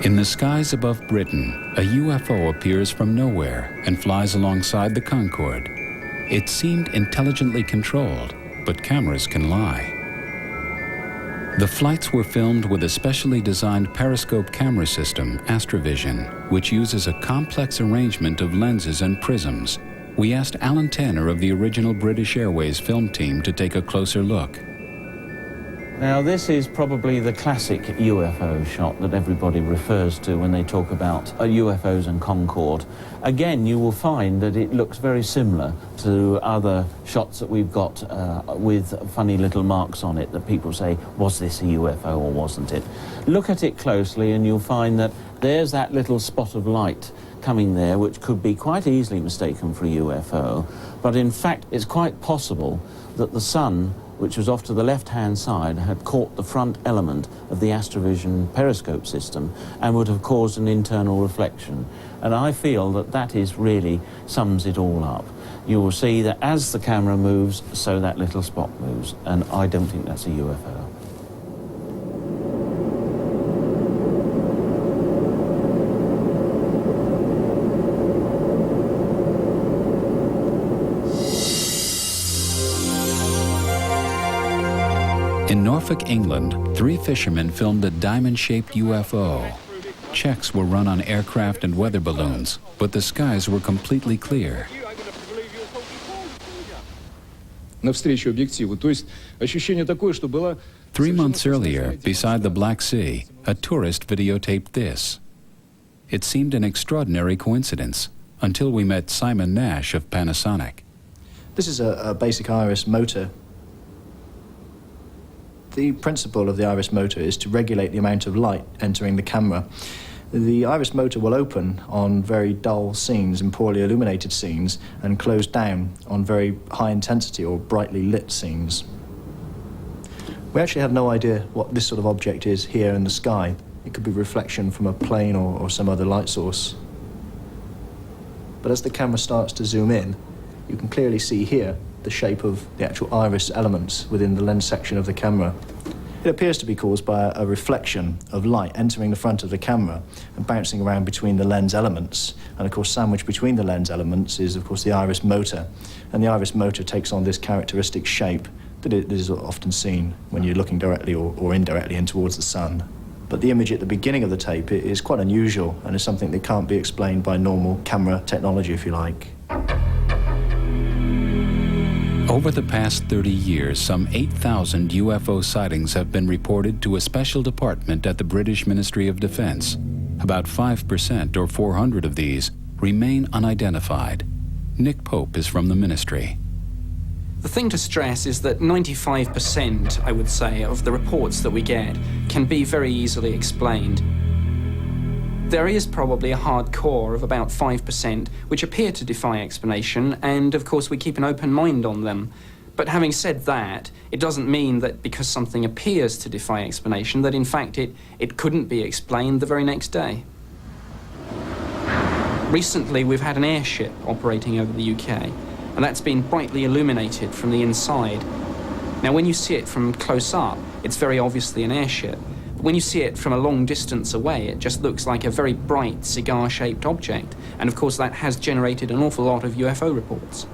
In the skies above Britain, a UFO appears from nowhere and flies alongside the Concorde. It seemed intelligently controlled, but cameras can lie. The flights were filmed with a specially designed periscope camera system, Astrovision, which uses a complex arrangement of lenses and prisms. We asked Alan Tanner of the original British Airways film team to take a closer look. Now, this is probably the classic UFO shot that everybody refers to when they talk about UFOs and Concorde. Again, you will find that it looks very similar to other shots that we've got with funny little marks on it that people say, was this a UFO or wasn't it? Look at it closely and you'll find that there's that little spot of light coming there, which could be quite easily mistaken for a UFO. But in fact, it's quite possible that the sun, which was off to the left-hand side, had caught the front element of the Astrovision periscope system and would have caused an internal reflection. And I feel that that is really sums it all up. You will see that as the camera moves, so that little spot moves, and I don't think that's a UFO. In Norfolk, England, 3 fishermen filmed a diamond-shaped UFO. Checks were run on aircraft and weather balloons, but the skies were completely clear. 3 months earlier, beside the Black Sea, a tourist videotaped this. It seemed an extraordinary coincidence, until we met Simon Nash of Panasonic. This is a basic iris motor. The principle of the iris motor is to regulate the amount of light entering the camera. The iris motor will open on very dull scenes and poorly illuminated scenes and close down on very high intensity or brightly lit scenes. We actually have no idea what this sort of object is here in the sky. It could be reflection from a plane or some other light source. But as the camera starts to zoom in, you can clearly see here the shape of the actual iris elements within the lens section of the camera. It appears to be caused by a reflection of light entering the front of the camera and bouncing around between the lens elements. And of course, sandwiched between the lens elements is of course the iris motor. And the iris motor takes on this characteristic shape that is often seen when you're looking directly or indirectly in towards the sun. But the image at the beginning of the tape is quite unusual and is something that can't be explained by normal camera technology, if you like. Over the past 30 years, some 8,000 UFO sightings have been reported to a special department at the British Ministry of Defence. About 5%, or 400 of these, remain unidentified. Nick Pope is from the ministry. The thing to stress is that 95%, I would say, of the reports that we get can be very easily explained. There is probably a hard core of about 5% which appear to defy explanation, and of course we keep an open mind on them. But having said that, it doesn't mean that because something appears to defy explanation that in fact it couldn't be explained the very next day. Recently we've had an airship operating over the UK, and that's been brightly illuminated from the inside. Now when you see it from close up, it's very obviously an airship. When you see it from a long distance away, it just looks like a very bright cigar-shaped object. And of course that has generated an awful lot of UFO reports.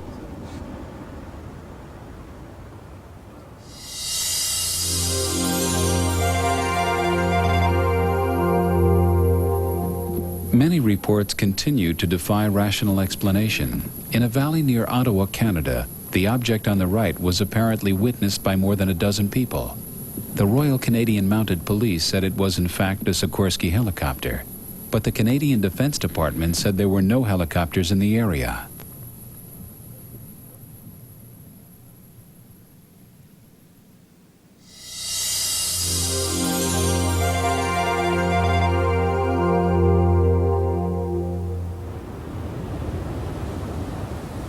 Many reports continue to defy rational explanation. In a valley near Ottawa, Canada, the object on the right was apparently witnessed by more than a dozen people. The Royal Canadian Mounted Police said it was in fact a Sikorsky helicopter, but the Canadian Defense Department said there were no helicopters in the area.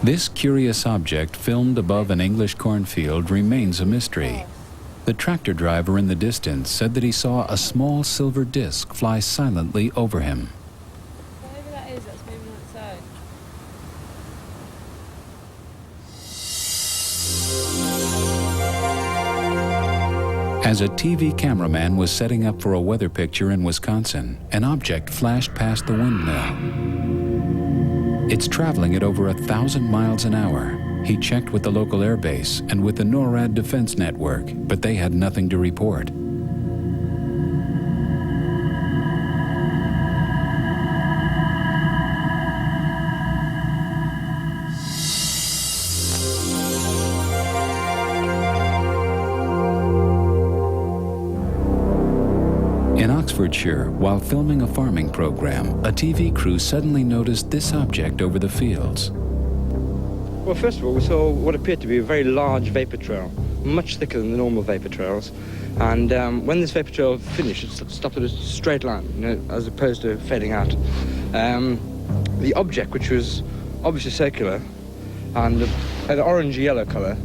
This curious object filmed above an English cornfield remains a mystery. The tractor driver in the distance said that he saw a small silver disc fly silently over him. Whatever that is, that's moving on its own. As a TV cameraman was setting up for a weather picture in Wisconsin, an object flashed past the windmill. It's traveling at over 1,000 miles an hour. He checked with the local air base and with the NORAD Defense Network, but they had nothing to report. In Oxfordshire, while filming a farming program, a TV crew suddenly noticed this object over the fields. Well, first of all, we saw what appeared to be a very large vapor trail, much thicker than the normal vapor trails. And when this vapor trail finished, it stopped at a straight line, you know, as opposed to fading out. The object, which was obviously circular and an orange-yellow color,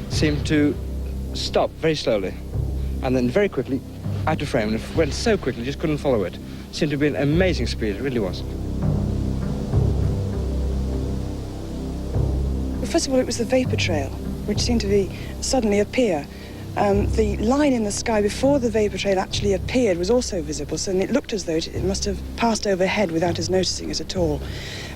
seemed to stop very slowly, and then very quickly out of frame, and it went so quickly, just couldn't follow it. It seemed to be an amazing speed, it really was. Well, first of all, it was the vapor trail, which seemed to suddenly appear. The line in the sky before the vapor trail actually appeared was also visible, so it looked as though it must have passed overhead without us noticing it at all.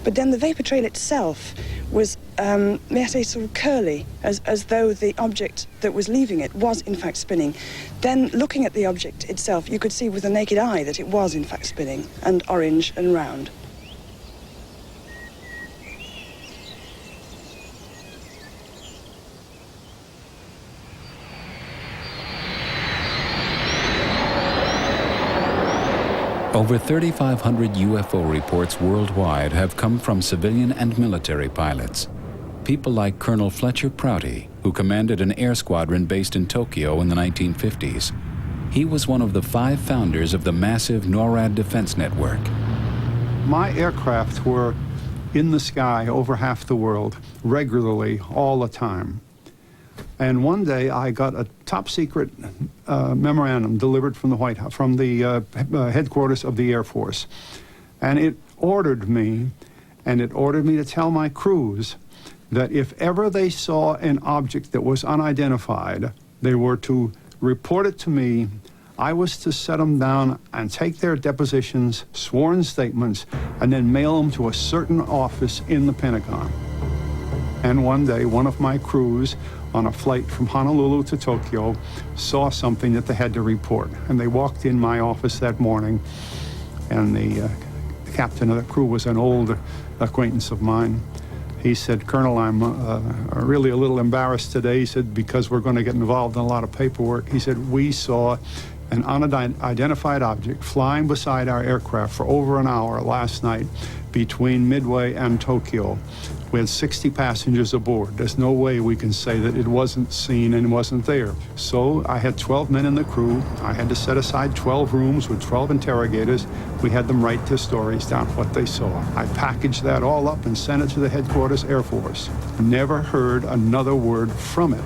But then the vapor trail itself was, may I say, sort of curly, as though the object that was leaving it was in fact spinning. Then, looking at the object itself, you could see with the naked eye that it was in fact spinning, and orange and round. Over 3,500 UFO reports worldwide have come from civilian and military pilots. People like Colonel Fletcher Prouty, who commanded an air squadron based in Tokyo in the 1950s. He was one of the 5 founders of the massive NORAD Defense Network. My aircraft were in the sky over half the world, regularly, all the time. And one day I got a top secret memorandum delivered from the White House, from the headquarters of the Air Force. And it ordered me to tell my crews that if ever they saw an object that was unidentified, they were to report it to me. I was to set them down and take their depositions, sworn statements, and then mail them to a certain office in the Pentagon. And one day, one of my crews on a flight from Honolulu to Tokyo saw something that they had to report. And they walked in my office that morning, and the captain of the crew was an old acquaintance of mine. He said, "Colonel, I'm really a little embarrassed today." He said, "because we're going to get involved in a lot of paperwork." He said, "We saw an unidentified object flying beside our aircraft for over an hour last night between Midway and Tokyo. We had 60 passengers aboard. There's no way we can say that it wasn't seen and wasn't there." So I had 12 men in the crew. I had to set aside 12 rooms with 12 interrogators. We had them write their stories down, what they saw. I packaged that all up and sent it to the headquarters Air Force. Never heard another word from it.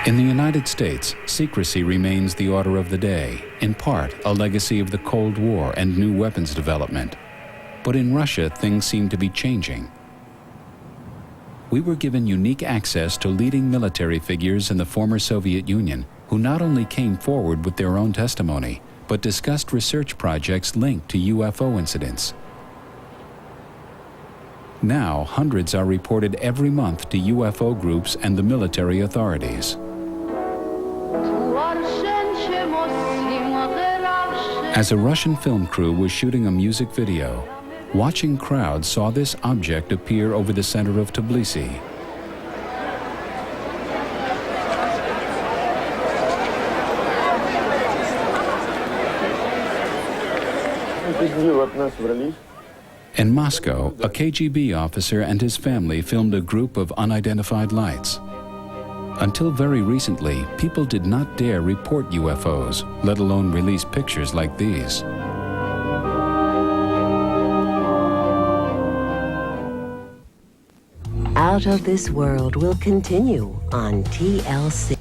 In the United States, secrecy remains the order of the day, in part a legacy of the Cold War and new weapons development. But in Russia, things seem to be changing. We were given unique access to leading military figures in the former Soviet Union who not only came forward with their own testimony, but discussed research projects linked to UFO incidents. Now, hundreds are reported every month to UFO groups and the military authorities. As a Russian film crew was shooting a music video, watching crowds saw this object appear over the center of Tbilisi. In Moscow, a KGB officer and his family filmed a group of unidentified lights. Until very recently, people did not dare report UFOs, let alone release pictures like these. Out of This World will continue on TLC.